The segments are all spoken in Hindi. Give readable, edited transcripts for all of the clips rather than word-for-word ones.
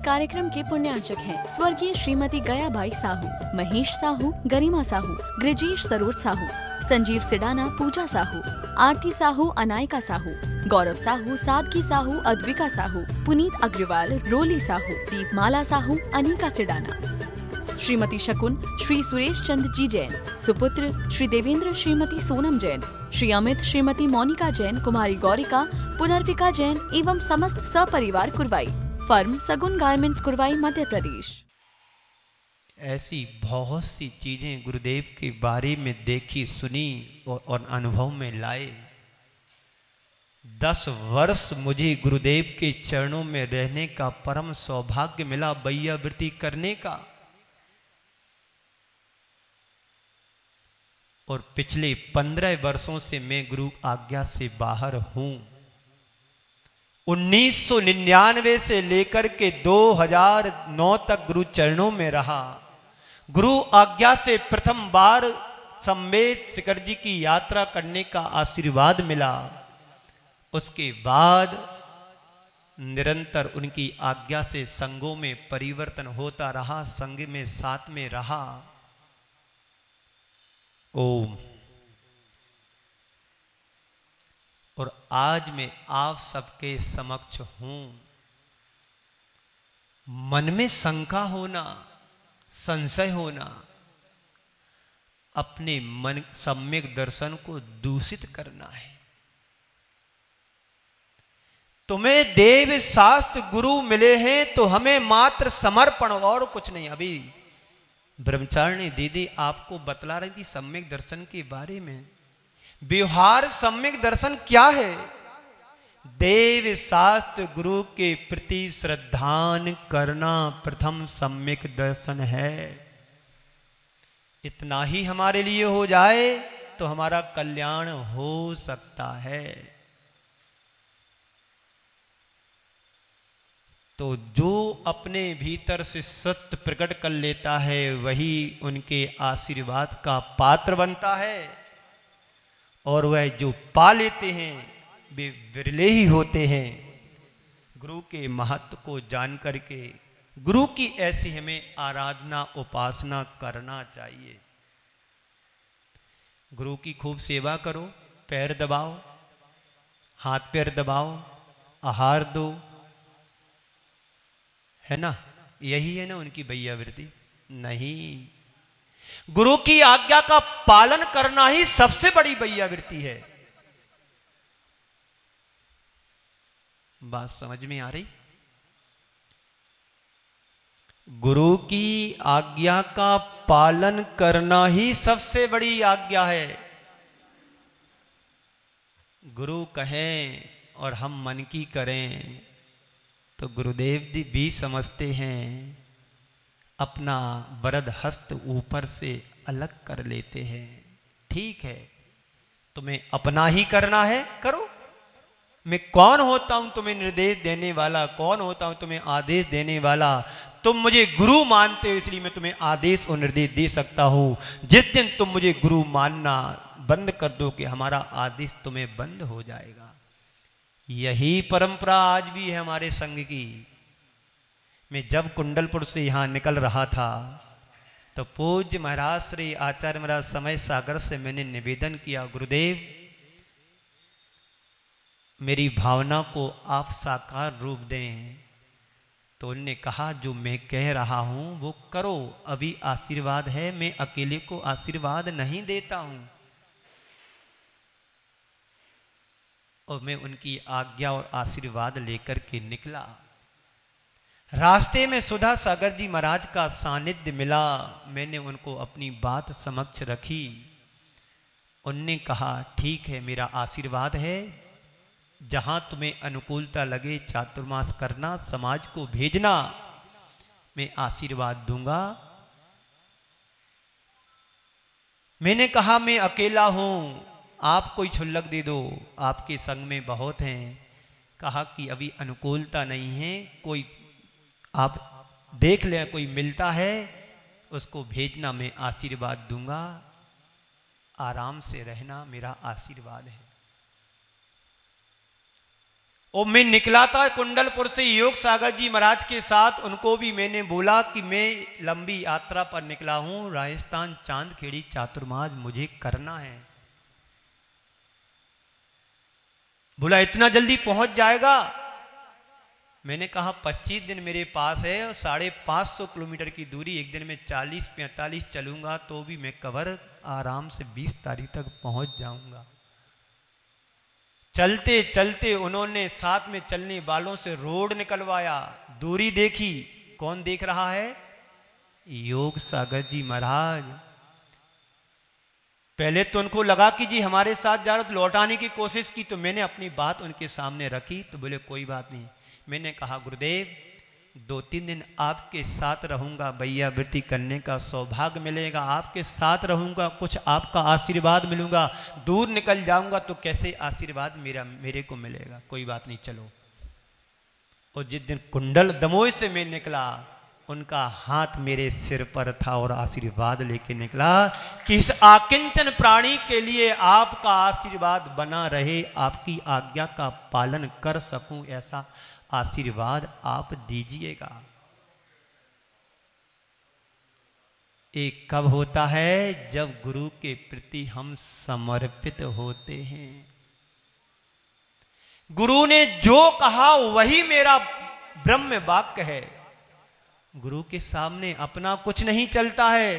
कार्यक्रम के पुण्यार्चक हैं स्वर्गीय श्रीमती गयाबाई साहू, महेश साहू, गरिमा साहू, ग्रजेश सरोज साहू, संजीव सिडाना, पूजा साहू, आरती साहू, अनायका साहू, गौरव साहू, सादगी साहू, अद्विका साहू, पुनीत अग्रवाल, रोली साहू, दीपमाला साहू, अनिका सिडाना, श्रीमती शकुन, श्री सुरेश चंद जी जैन, सुपुत्र श्री देवेंद्र, श्रीमती सोनम जैन, श्री अमित, श्रीमती मोनिका जैन, कुमारी गौरिका, पुनर्विका जैन एवं समस्त सपरिवार कुरवाई। फर्म सगुन गारमेंट्स, कुरवाई, मध्य प्रदेश। ऐसी बहुत सी चीजें गुरुदेव के बारे में देखी, सुनी और अनुभव में लाए। 10 वर्ष मुझे गुरुदेव के चरणों में रहने का परम सौभाग्य मिला, बैयावृत्ति करने का। और पिछले 15 वर्षों से मैं गुरु आज्ञा से बाहर हूं। 1999 से लेकर के 2009 तक गुरु चरणों में रहा। गुरु आज्ञा से प्रथम बार सम्मेद शिखर जी की यात्रा करने का आशीर्वाद मिला। उसके बाद निरंतर उनकी आज्ञा से संघों में परिवर्तन होता रहा, संघ में साथ में रहा। ओम। और आज मैं आप सबके समक्ष हूं। मन में शंका होना, संशय होना, अपने मन सम्यक दर्शन को दूषित करना है। तुम्हें देव शास्त्र गुरु मिले हैं तो हमें मात्र समर्पण और कुछ नहीं। अभी ब्रह्मचारिणी दीदी आपको बतला रही थी सम्यक दर्शन के बारे में। व्यवहार सम्यक दर्शन क्या है? देव शास्त्र गुरु के प्रति श्रद्धान करना प्रथम सम्यक दर्शन है। इतना ही हमारे लिए हो जाए तो हमारा कल्याण हो सकता है। तो जो अपने भीतर से सत्य प्रकट कर लेता है वही उनके आशीर्वाद का पात्र बनता है। और वह जो पा लेते हैं वे विरले ही होते हैं। गुरु के महत्व को जान करके गुरु की ऐसी हमें आराधना उपासना करना चाहिए। गुरु की खूब सेवा करो, पैर दबाओ, हाथ पैर दबाओ, आहार दो, है ना? यही है ना उनकी बैयावृत्ति? नहीं, गुरु की आज्ञा का पालन करना ही सबसे बड़ी बैयावृत्ति है। बात समझ में आ रही? गुरु की आज्ञा का पालन करना ही सबसे बड़ी आज्ञा है। गुरु कहें और हम मन की करें तो गुरुदेव जी भी समझते हैं, अपना वरद हस्त ऊपर से अलग कर लेते हैं। ठीक है, तुम्हें अपना ही करना है, करो। मैं कौन होता हूं तुम्हें निर्देश देने वाला? कौन होता हूं तुम्हें आदेश देने वाला? तुम मुझे गुरु मानते हो इसलिए मैं तुम्हें आदेश और निर्देश दे सकता हूं। जिस दिन तुम मुझे गुरु मानना बंद कर दो कि हमारा आदेश तुम्हें बंद हो जाएगा। यही परंपरा आज भी है हमारे संघ की। मैं जब कुंडलपुर से यहां निकल रहा था तो पूज्य महाराज श्री आचार्य महाराज समय सागर से मैंने निवेदन किया, गुरुदेव मेरी भावना को आप साकार रूप दें। तो उन्होंने कहा, जो मैं कह रहा हूं वो करो, अभी आशीर्वाद है, मैं अकेले को आशीर्वाद नहीं देता हूं। और मैं उनकी आज्ञा और आशीर्वाद लेकर के निकला। रास्ते में सुधा सागर जी महाराज का सानिध्य मिला। मैंने उनको अपनी बात समक्ष रखी। उनने कहा, ठीक है, मेरा आशीर्वाद है, जहां तुम्हें अनुकूलता लगे चातुर्मास करना, समाज को भेजना, मैं आशीर्वाद दूंगा। मैंने कहा, मैं अकेला हूं, आप कोई छुल्लक दे दो, आपके संग में बहुत हैं। कहा कि अभी अनुकूलता नहीं है, कोई आप देख लें, कोई मिलता है उसको भेजना, मैं आशीर्वाद दूंगा, आराम से रहना, मेरा आशीर्वाद है। और मैं निकला था कुंडलपुर से योग सागर जी महाराज के साथ। उनको भी मैंने बोला कि मैं लंबी यात्रा पर निकला हूं, राजस्थान चांदखेड़ी चातुर्मास मुझे करना है। बोला इतना जल्दी पहुंच जाएगा? मैंने कहा 25 दिन मेरे पास है और 550 किलोमीटर की दूरी, एक दिन में 40-45 चलूंगा तो भी मैं कवर आराम से 20 तारीख तक पहुंच जाऊंगा। चलते चलते उन्होंने साथ में चलने वालों से रोड निकलवाया, दूरी देखी। कौन देख रहा है? योग सागर जी महाराज। पहले तो उनको लगा कि जी हमारे साथ जा रहे, लौटाने की कोशिश की, तो मैंने अपनी बात उनके सामने रखी। तो बोले कोई बात नहीं। मैंने कहा गुरुदेव 2-3 दिन आपके साथ रहूंगा, भैया वृत्ति करने का सौभाग्य मिलेगा, आपके साथ रहूंगा, कुछ आपका आशीर्वाद मिलूंगा। दूर निकल जाऊंगा तो कैसे आशीर्वाद मेरे को मिलेगा? कोई बात नहीं, चलो। और जिस दिन कुंडल दमोह से मैं निकला, उनका हाथ मेरे सिर पर था और आशीर्वाद लेके निकला कि इस आकिंचन प्राणी के लिए आपका आशीर्वाद बना रहे, आपकी आज्ञा का पालन कर सकूं, ऐसा आशीर्वाद आप दीजिएगा। एक कब होता है? जब गुरु के प्रति हम समर्पित होते हैं। गुरु ने जो कहा वही मेरा ब्रह्म वाक्य है। गुरु के सामने अपना कुछ नहीं चलता है,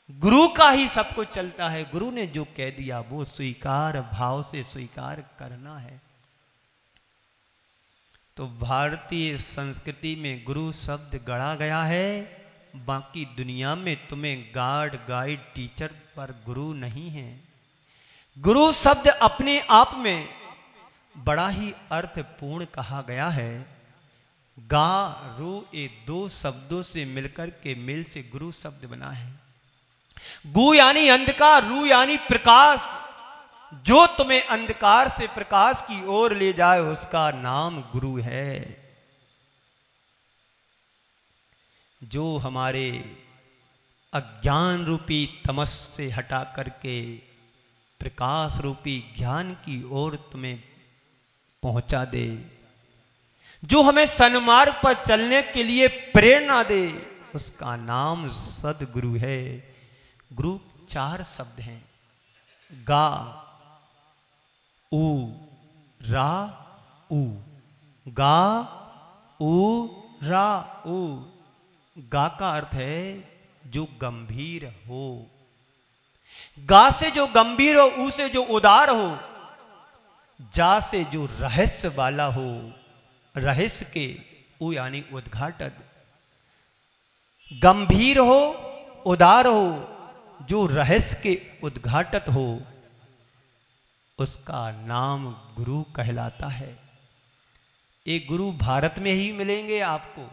गुरु का ही सब कुछ चलता है। गुरु ने जो कह दिया वो स्वीकार, भाव से स्वीकार करना है। तो भारतीय संस्कृति में गुरु शब्द गढ़ा गया है, बाकी दुनिया में तुम्हें गार्ड, गाइड, टीचर पर गुरु नहीं है। गुरु शब्द अपने आप में बड़ा ही अर्थपूर्ण कहा गया है। गा रू ये 2 शब्दों से मिलकर के मेल से गुरु शब्द बना है। गु यानी अंधकार, रू यानी प्रकाश। जो तुम्हें अंधकार से प्रकाश की ओर ले जाए उसका नाम गुरु है। जो हमारे अज्ञान रूपी तमस से हटा करके प्रकाश रूपी ज्ञान की ओर तुम्हें पहुंचा दे, जो हमें सन्मार्ग पर चलने के लिए प्रेरणा दे, उसका नाम सदगुरु है। गुरु 4 शब्द हैं, गा उ रा उ। गा उ रा उ। गा का अर्थ है जो गंभीर हो। गा से जो गंभीर हो, उ से जो उदार हो, जा से जो रहस्य वाला हो, रहस्य के उ यानी उद्घाटन। गंभीर हो, उदार हो, जो रहस्य के उद्घाटक हो, उसका नाम गुरु कहलाता है। एक गुरु भारत में ही मिलेंगे आपको।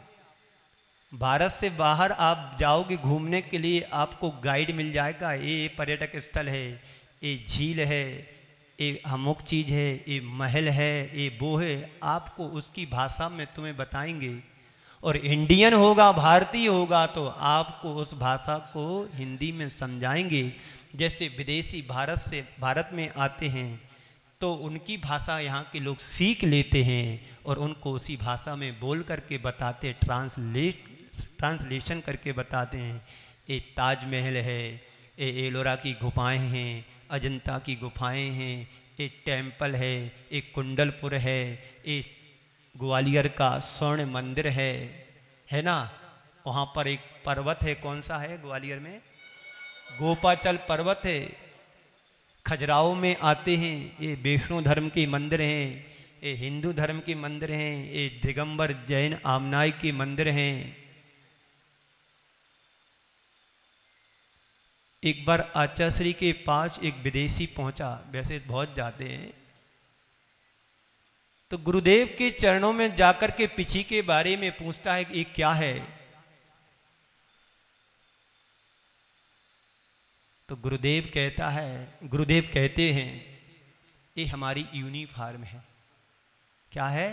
भारत से बाहर आप जाओगे घूमने के लिए, आपको गाइड मिल जाएगा, ये पर्यटक स्थल है, ये झील है, ये अमुक चीज़ है, ये महल है, ये वो है, आपको उसकी भाषा में तुम्हें बताएंगे। और इंडियन होगा, भारतीय होगा, तो आपको उस भाषा को हिंदी में समझाएंगे। जैसे विदेशी भारत में आते हैं तो उनकी भाषा यहाँ के लोग सीख लेते हैं और उनको उसी भाषा में बोल करके बताते, ट्रांसलेशन करके बताते हैं। ये ताजमहल है, ये एलोरा की गुफाएं हैं, अजंता की गुफाएं हैं, एक टेम्पल है, एक कुंडलपुर है, एक ग्वालियर का स्वर्ण मंदिर है ना। वहाँ पर एक पर्वत है, कौन सा है ग्वालियर में? गोपाचल पर्वत है। खजुराहो में आते हैं, ये वैष्णो धर्म के मंदिर हैं, ये हिंदू धर्म के मंदिर हैं, ये दिगंबर जैन आमनाई के मंदिर हैं। एक बार आचार्य के पास एक विदेशी पहुंचा, वैसे बहुत जाते हैं, तो गुरुदेव के चरणों में जाकर के पिछी के बारे में पूछता है कि ये क्या है। तो गुरुदेव कहते हैं ये हमारी यूनिफॉर्म है। क्या है?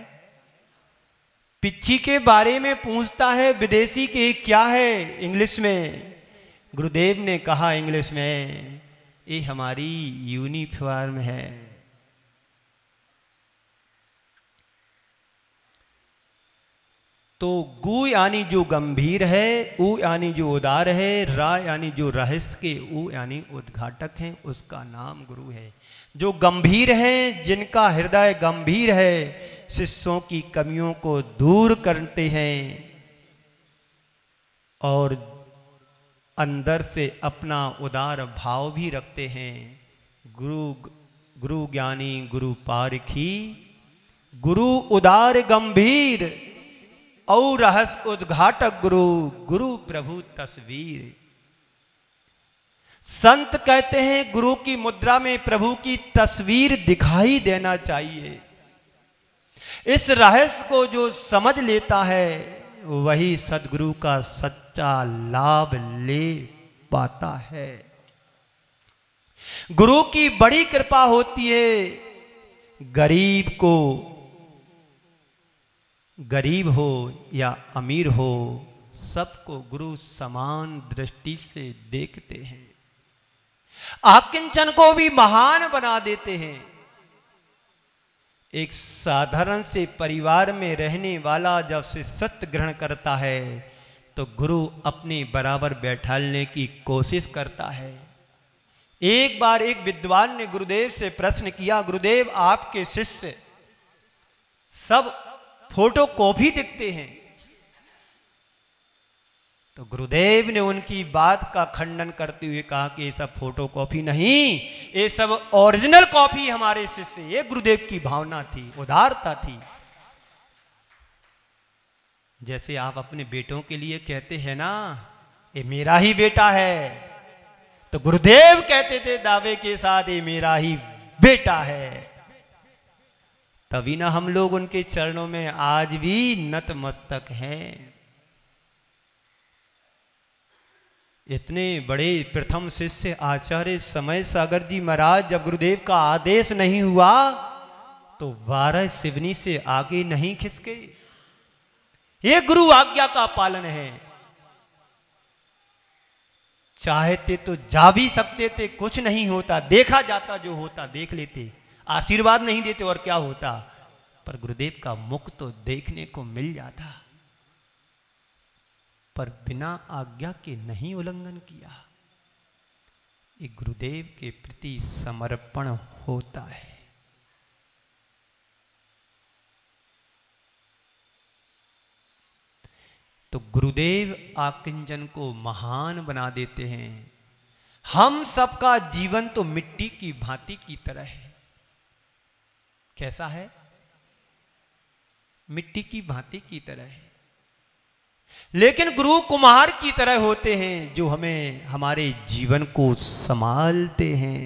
पिछी के बारे में पूछता है विदेशी के क्या है इंग्लिश में। गुरुदेव ने कहा इंग्लिश में, ये हमारी यूनिफॉर्म है। तो गु यानी जो गंभीर है, उ यानी जो उदार है, रा यानी जो रहस्य के, उ यानी उद्घाटक है, उसका नाम गुरु है। जो गंभीर हैं, जिनका हृदय गंभीर है, शिष्यों की कमियों को दूर करते हैं और अंदर से अपना उदार भाव भी रखते हैं। गुरु ज्ञानी गुरु पारखी, गुरु उदार गंभीर और रहस्य उद्घाटक गुरु, गुरु प्रभु तस्वीर। संत कहते हैं गुरु की मुद्रा में प्रभु की तस्वीर दिखाई देना चाहिए। इस रहस्य को जो समझ लेता है वही सदगुरु का सच्चा लाभ ले पाता है। गुरु की बड़ी कृपा होती है, गरीब को, गरीब हो या अमीर हो, सबको गुरु समान दृष्टि से देखते हैं। आकिंचन को भी महान बना देते हैं। एक साधारण से परिवार में रहने वाला जब से सत्य ग्रहण करता है तो गुरु अपने बराबर बैठाने की कोशिश करता है। एक बार एक विद्वान ने गुरुदेव से प्रश्न किया, गुरुदेव आपके शिष्य सब फोटो कॉपी दिखते हैं। तो गुरुदेव ने उनकी बात का खंडन करते हुए कहा कि ये सब फोटो कॉपी नहीं, ये सब ओरिजिनल कॉपी हमारे शिष्य। ये गुरुदेव की भावना थी, उदारता थी। जैसे आप अपने बेटों के लिए कहते हैं ना, ये मेरा ही बेटा है, तो गुरुदेव कहते थे दावे के साथ, ये मेरा ही बेटा है। तभी ना हम लोग उनके चरणों में आज भी नतमस्तक हैं। इतने बड़े प्रथम शिष्य आचार्य समय सागर जी महाराज, जब गुरुदेव का आदेश नहीं हुआ तो 12 सिवनी से आगे नहीं खिसके। ये गुरु आज्ञा का पालन है। चाहते तो जा भी सकते थे, कुछ नहीं होता, देखा जाता, जो होता देख लेते, आशीर्वाद नहीं देते और क्या होता, पर गुरुदेव का मुख तो देखने को मिल जाता। पर बिना आज्ञा के नहीं उल्लंघन किया। ये गुरुदेव के प्रति समर्पण होता है। तो गुरुदेव आकिंचन को महान बना देते हैं। हम सबका जीवन तो मिट्टी की भांति की तरह है। कैसा है? मिट्टी की भांति की तरह है। लेकिन गुरु कुम्हार की तरह होते हैं, जो हमें हमारे जीवन को संभालते हैं,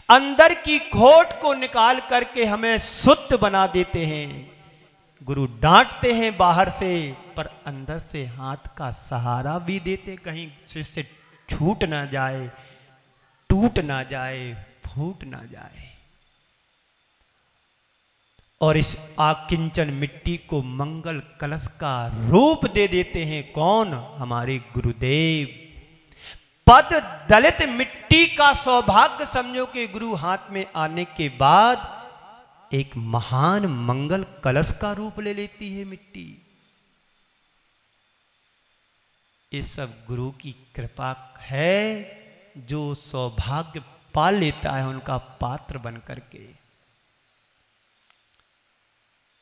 अंदर की खोट को निकाल करके हमें शुद्ध बना देते हैं। गुरु डांटते हैं बाहर से, पर अंदर से हाथ का सहारा भी देते, कहीं शिष्य छूट ना जाए, टूट ना जाए, फूट ना जाए। और इस आकिंचन मिट्टी को मंगल कलश का रूप दे देते हैं। कौन? हमारे गुरुदेव। पद दलित मिट्टी का सौभाग्य समझो कि गुरु हाथ में आने के बाद एक महान मंगल कलश का रूप ले लेती है मिट्टी। ये सब गुरु की कृपा है, जो सौभाग्य पा लेता है उनका पात्र बन करके।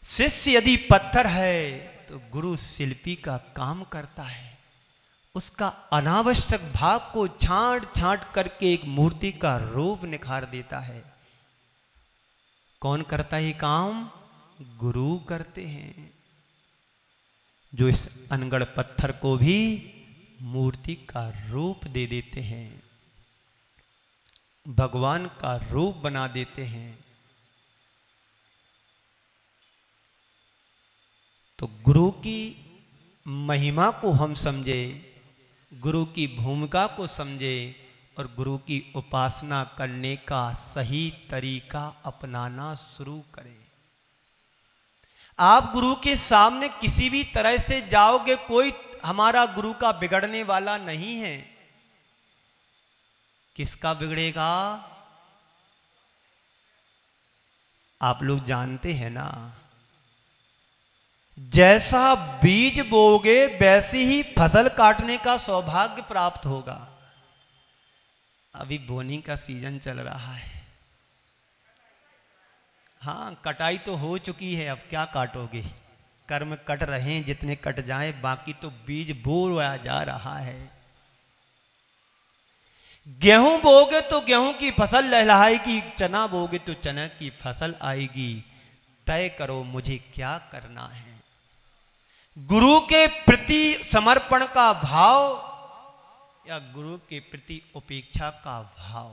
शिष्य यदि पत्थर है तो गुरु शिल्पी का काम करता है। उसका अनावश्यक भाग को छांट छांट करके एक मूर्ति का रूप निखार देता है। कौन करता है काम? गुरु करते हैं, जो इस अनगढ़ पत्थर को भी मूर्ति का रूप दे देते हैं, भगवान का रूप बना देते हैं। तो गुरु की महिमा को हम समझे, गुरु की भूमिका को समझे और गुरु की उपासना करने का सही तरीका अपनाना शुरू करें। आप गुरु के सामने किसी भी तरह से जाओगे, कोई हमारा गुरु का बिगड़ने वाला नहीं है। किसका बिगड़ेगा? आप लोग जानते हैं ना, जैसा बीज बोगे वैसी ही फसल काटने का सौभाग्य प्राप्त होगा। अभी बोनी का सीजन चल रहा है। हाँ, कटाई तो हो चुकी है, अब क्या काटोगे? कर्म कट रहे हैं, जितने कट जाएं, बाकी तो बीज बोया जा रहा है। गेहूं बोगे तो गेहूं की फसल लहलहाएगी, चना बोगे तो चना की फसल आएगी। तय करो मुझे क्या करना है। गुरु के प्रति समर्पण का भाव या गुरु के प्रति उपेक्षा का भाव।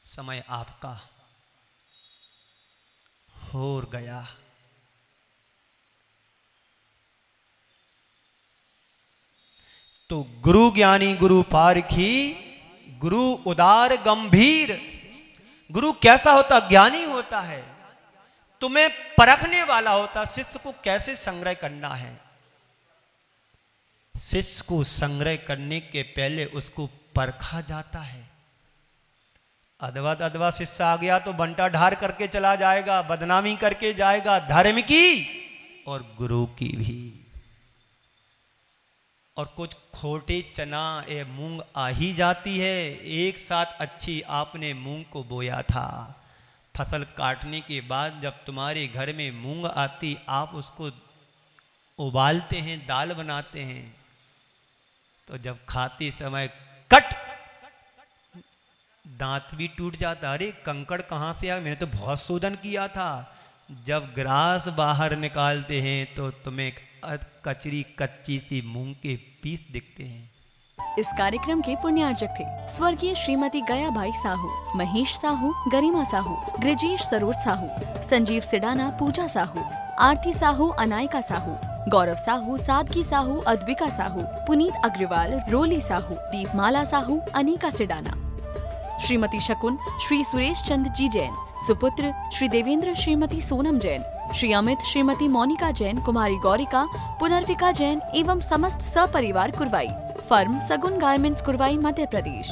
समय आपका हो गया। तो गुरु ज्ञानी गुरु पारखी, गुरु उदार गंभीर। गुरु कैसा होता? ज्ञानी होता है, तुम्हें परखने वाला होता, शिष्य को कैसे संग्रह करना है। शिष्य को संग्रह करने के पहले उसको परखा जाता है। अधवा शिष्य आ गया तो बंटा ढार करके चला जाएगा, बदनामी करके जाएगा, धर्म की और गुरु की भी। और कुछ खोटे चना ये मूंग आ ही जाती है। एक साथ अच्छी आपने मूंग को बोया था, फसल काटने के बाद जब तुम्हारे घर में मूंग आती, आप उसको उबालते हैं, दाल बनाते हैं, तो जब खाते समय कट दांत भी टूट जाता। अरे कंकड़ कहाँ से आया, मैंने तो बहुत शोधन किया था। जब ग्रास बाहर निकालते हैं तो तुम्हें कचरी कच्ची सी मूंग के पीस दिखते हैं। इस कार्यक्रम के पुण्यार्जक थे स्वर्गीय श्रीमती गयाबाई साहू, महेश साहू, गरिमा साहू, गृजेश सरोज साहू, संजीव सिडाना, पूजा साहू, आरती साहू, अनायका साहू, गौरव साहू, सादगी साहू, अद्विका साहू, पुनीत अग्रवाल, रोली साहू, दीपमाला साहू, अनिका सिडाना। श्रीमती शकुन श्री सुरेश चंद जी जैन, सुपुत्र श्री देवेंद्र श्रीमती सोनम जैन, श्री अमित श्रीमती मोनिका जैन, कुमारी गौरिका, पुनर्विका जैन एवं समस्त सपरिवार कुरवाई। फर्म सगुन गारमेंट्स कुरवाई, मध्य प्रदेश।